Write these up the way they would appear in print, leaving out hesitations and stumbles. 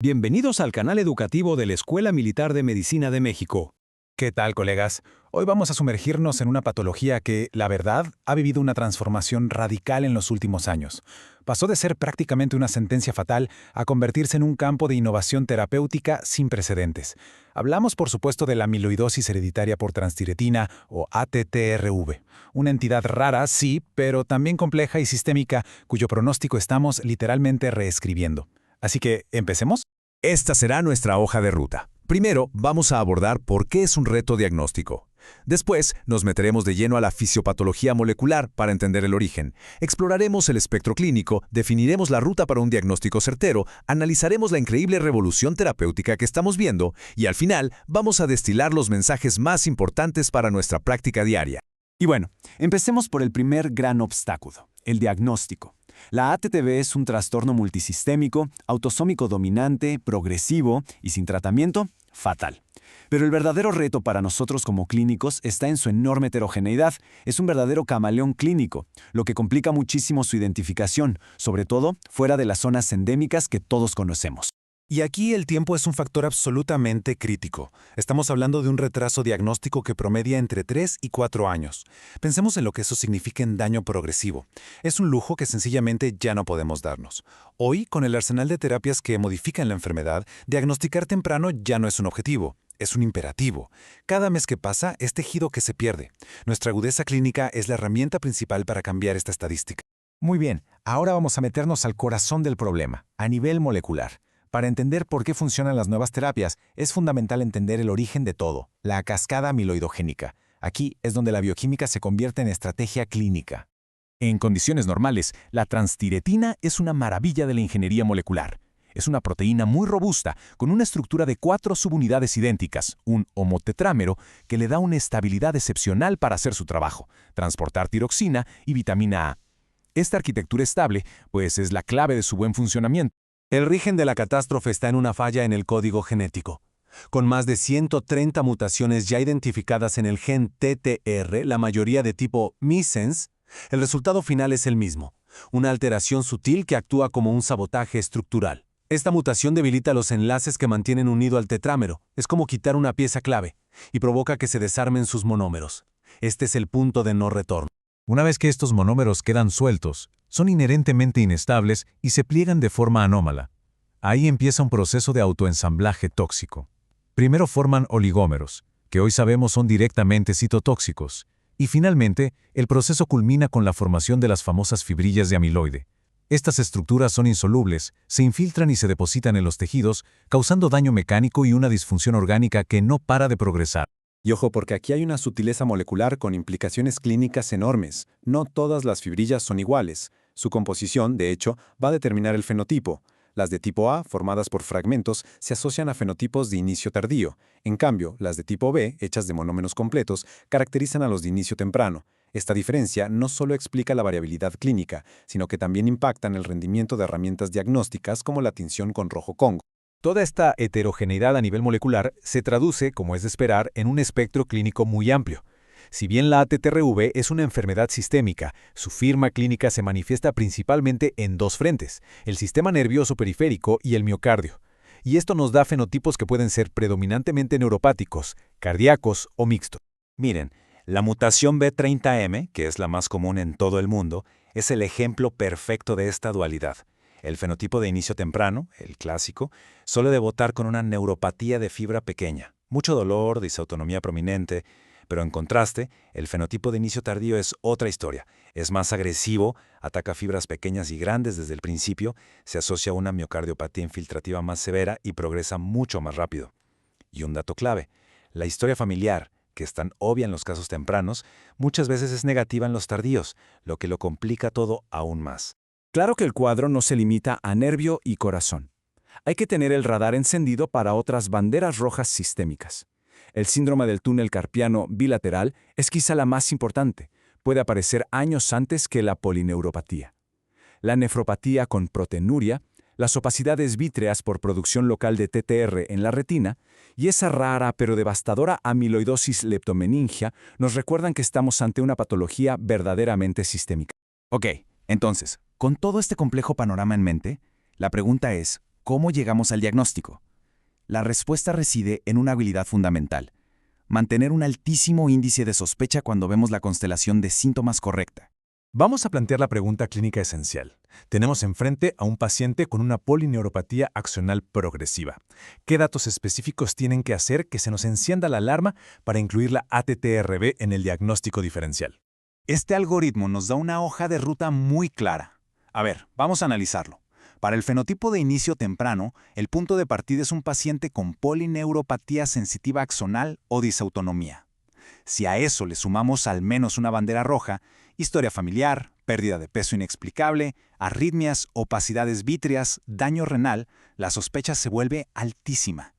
Bienvenidos al canal educativo de la Escuela Militar de Medicina de México. ¿Qué tal, colegas? Hoy vamos a sumergirnos en una patología que, la verdad, ha vivido una transformación radical en los últimos años. Pasó de ser prácticamente una sentencia fatal a convertirse en un campo de innovación terapéutica sin precedentes. Hablamos, por supuesto, de la amiloidosis hereditaria por transtiretina, o ATTRV. Una entidad rara, sí, pero también compleja y sistémica, cuyo pronóstico estamos literalmente reescribiendo. Así que, ¿empecemos? Esta será nuestra hoja de ruta. Primero, vamos a abordar por qué es un reto diagnóstico. Después, nos meteremos de lleno a la fisiopatología molecular para entender el origen. Exploraremos el espectro clínico, definiremos la ruta para un diagnóstico certero, analizaremos la increíble revolución terapéutica que estamos viendo y al final vamos a destilar los mensajes más importantes para nuestra práctica diaria. Y bueno, empecemos por el primer gran obstáculo, el diagnóstico. La ATTV es un trastorno multisistémico, autosómico dominante, progresivo y sin tratamiento, fatal. Pero el verdadero reto para nosotros como clínicos está en su enorme heterogeneidad. Es un verdadero camaleón clínico, lo que complica muchísimo su identificación, sobre todo fuera de las zonas endémicas que todos conocemos. Y aquí el tiempo es un factor absolutamente crítico. Estamos hablando de un retraso diagnóstico que promedia entre 3 y 4 años. Pensemos en lo que eso significa en daño progresivo. Es un lujo que sencillamente ya no podemos darnos. Hoy, con el arsenal de terapias que modifican la enfermedad, diagnosticar temprano ya no es un objetivo. Es un imperativo. Cada mes que pasa es tejido que se pierde. Nuestra agudeza clínica es la herramienta principal para cambiar esta estadística. Muy bien, ahora vamos a meternos al corazón del problema, a nivel molecular. Para entender por qué funcionan las nuevas terapias, es fundamental entender el origen de todo, la cascada amiloidogénica. Aquí es donde la bioquímica se convierte en estrategia clínica. En condiciones normales, la transtiretina es una maravilla de la ingeniería molecular. Es una proteína muy robusta, con una estructura de 4 subunidades idénticas, un homotetrámero, que le da una estabilidad excepcional para hacer su trabajo, transportar tiroxina y vitamina A. Esta arquitectura estable, pues, es la clave de su buen funcionamiento. El origen de la catástrofe está en una falla en el código genético. Con más de 130 mutaciones ya identificadas en el gen TTR, la mayoría de tipo missense, el resultado final es el mismo, una alteración sutil que actúa como un sabotaje estructural. Esta mutación debilita los enlaces que mantienen unido al tetrámero, es como quitar una pieza clave, y provoca que se desarmen sus monómeros. Este es el punto de no retorno. Una vez que estos monómeros quedan sueltos, son inherentemente inestables y se pliegan de forma anómala. Ahí empieza un proceso de autoensamblaje tóxico. Primero forman oligómeros, que hoy sabemos son directamente citotóxicos, y finalmente el proceso culmina con la formación de las famosas fibrillas de amiloide. Estas estructuras son insolubles, se infiltran y se depositan en los tejidos, causando daño mecánico y una disfunción orgánica que no para de progresar. Y ojo, porque aquí hay una sutileza molecular con implicaciones clínicas enormes. No todas las fibrillas son iguales. Su composición, de hecho, va a determinar el fenotipo. Las de tipo A, formadas por fragmentos, se asocian a fenotipos de inicio tardío. En cambio, las de tipo B, hechas de monómeros completos, caracterizan a los de inicio temprano. Esta diferencia no solo explica la variabilidad clínica, sino que también impacta en el rendimiento de herramientas diagnósticas como la tinción con rojo Congo. Toda esta heterogeneidad a nivel molecular se traduce, como es de esperar, en un espectro clínico muy amplio. Si bien la ATTRV es una enfermedad sistémica, su firma clínica se manifiesta principalmente en 2 frentes, el sistema nervioso periférico y el miocardio. Y esto nos da fenotipos que pueden ser predominantemente neuropáticos, cardíacos o mixtos. Miren, la mutación B30M, que es la más común en todo el mundo, es el ejemplo perfecto de esta dualidad. El fenotipo de inicio temprano, el clásico, suele debutar con una neuropatía de fibra pequeña, mucho dolor, disautonomía prominente, pero en contraste, el fenotipo de inicio tardío es otra historia. Es más agresivo, ataca fibras pequeñas y grandes desde el principio, se asocia a una miocardiopatía infiltrativa más severa y progresa mucho más rápido. Y un dato clave, la historia familiar, que es tan obvia en los casos tempranos, muchas veces es negativa en los tardíos, lo que lo complica todo aún más. Claro que el cuadro no se limita a nervio y corazón. Hay que tener el radar encendido para otras banderas rojas sistémicas. El síndrome del túnel carpiano bilateral es quizá la más importante. Puede aparecer años antes que la polineuropatía. La nefropatía con proteinuria, las opacidades vítreas por producción local de TTR en la retina y esa rara pero devastadora amiloidosis leptomeningia nos recuerdan que estamos ante una patología verdaderamente sistémica. Ok, entonces, con todo este complejo panorama en mente, la pregunta es, ¿cómo llegamos al diagnóstico? La respuesta reside en una habilidad fundamental: mantener un altísimo índice de sospecha cuando vemos la constelación de síntomas correcta. Vamos a plantear la pregunta clínica esencial. Tenemos enfrente a un paciente con una polineuropatía axonal progresiva. ¿Qué datos específicos tienen que hacer que se nos encienda la alarma para incluir la ATTRB en el diagnóstico diferencial? Este algoritmo nos da una hoja de ruta muy clara. A ver, vamos a analizarlo. Para el fenotipo de inicio temprano, el punto de partida es un paciente con polineuropatía sensitiva axonal o disautonomía. Si a eso le sumamos al menos una bandera roja, historia familiar, pérdida de peso inexplicable, arritmias, opacidades vítreas, daño renal, la sospecha se vuelve altísima.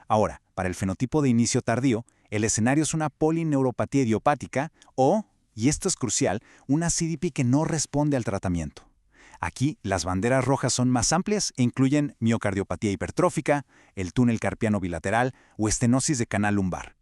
Ahora, para el fenotipo de inicio tardío, el escenario es una polineuropatía idiopática o, y esto es crucial, una CDP que no responde al tratamiento. Aquí, las banderas rojas son más amplias e incluyen miocardiopatía hipertrófica, el túnel carpiano bilateral o estenosis de canal lumbar.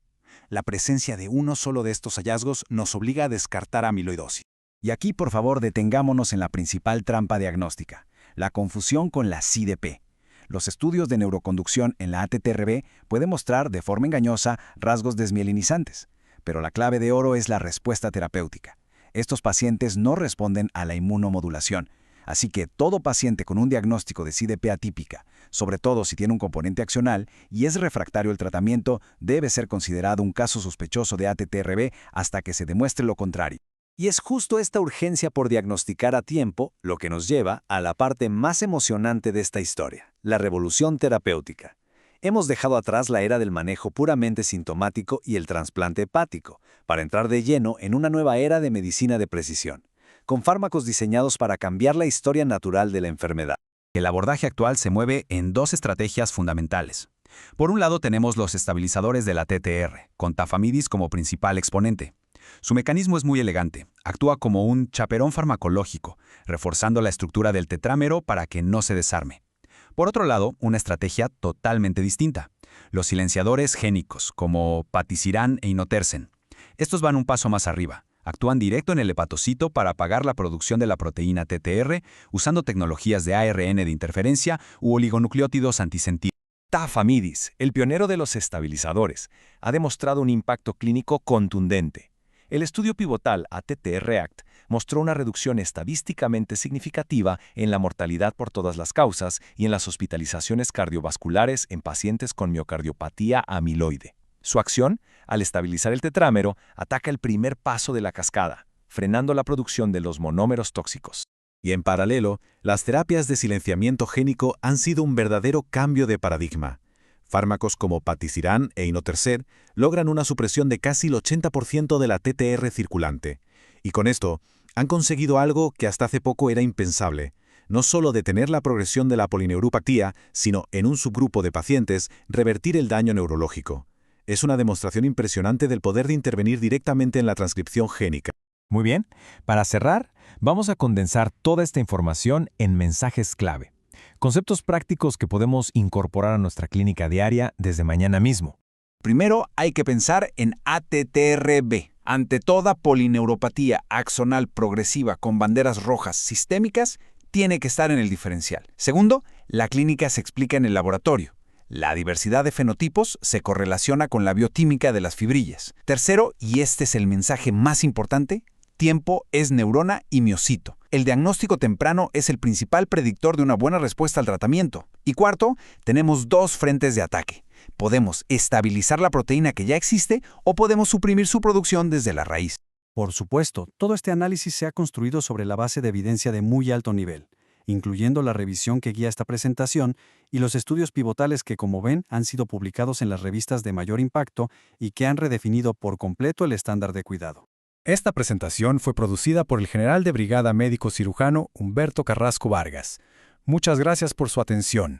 La presencia de uno solo de estos hallazgos nos obliga a descartar amiloidosis. Y aquí, por favor, detengámonos en la principal trampa diagnóstica: la confusión con la CDP. Los estudios de neuroconducción en la ATTRB pueden mostrar de forma engañosa rasgos desmielinizantes, pero la clave de oro es la respuesta terapéutica. Estos pacientes no responden a la inmunomodulación, así que todo paciente con un diagnóstico de CDP atípica, sobre todo si tiene un componente axonal y es refractario al tratamiento, debe ser considerado un caso sospechoso de ATTRB hasta que se demuestre lo contrario. Y es justo esta urgencia por diagnosticar a tiempo lo que nos lleva a la parte más emocionante de esta historia, la revolución terapéutica. Hemos dejado atrás la era del manejo puramente sintomático y el trasplante hepático, para entrar de lleno en una nueva era de medicina de precisión, con fármacos diseñados para cambiar la historia natural de la enfermedad. El abordaje actual se mueve en dos estrategias fundamentales. Por un lado tenemos los estabilizadores de la TTR, con tafamidis como principal exponente. Su mecanismo es muy elegante, actúa como un chaperón farmacológico, reforzando la estructura del tetrámero para que no se desarme. Por otro lado, una estrategia totalmente distinta: los silenciadores génicos, como patisiran e inotersen. Estos van un paso más arriba. Actúan directo en el hepatocito para apagar la producción de la proteína TTR usando tecnologías de ARN de interferencia u oligonucleótidos antisensitivos. Tafamidis, el pionero de los estabilizadores, ha demostrado un impacto clínico contundente. El estudio pivotal ATT-REACT mostró una reducción estadísticamente significativa en la mortalidad por todas las causas y en las hospitalizaciones cardiovasculares en pacientes con miocardiopatía amiloide. Su acción, al estabilizar el tetrámero, ataca el primer paso de la cascada, frenando la producción de los monómeros tóxicos. Y en paralelo, las terapias de silenciamiento génico han sido un verdadero cambio de paradigma. Fármacos como patisiran e inotersen logran una supresión de casi el 80% de la TTR circulante. Y con esto, han conseguido algo que hasta hace poco era impensable: no solo detener la progresión de la polineuropatía, sino, en un subgrupo de pacientes, revertir el daño neurológico. Es una demostración impresionante del poder de intervenir directamente en la transcripción génica. Muy bien, para cerrar, vamos a condensar toda esta información en mensajes clave. Conceptos prácticos que podemos incorporar a nuestra clínica diaria desde mañana mismo. Primero, hay que pensar en ATTRB. Ante toda polineuropatía axonal progresiva con banderas rojas sistémicas, tiene que estar en el diferencial. Segundo, la clínica se explica en el laboratorio. La diversidad de fenotipos se correlaciona con la bioquímica de las fibrillas. Tercero, y este es el mensaje más importante, tiempo es neurona y miocito. El diagnóstico temprano es el principal predictor de una buena respuesta al tratamiento. Y cuarto, tenemos dos frentes de ataque. Podemos estabilizar la proteína que ya existe o podemos suprimir su producción desde la raíz. Por supuesto, todo este análisis se ha construido sobre la base de evidencia de muy alto nivel, incluyendo la revisión que guía esta presentación y los estudios pivotales que, como ven, han sido publicados en las revistas de mayor impacto y que han redefinido por completo el estándar de cuidado. Esta presentación fue producida por el general de brigada médico cirujano Humberto Carrasco Vargas. Muchas gracias por su atención.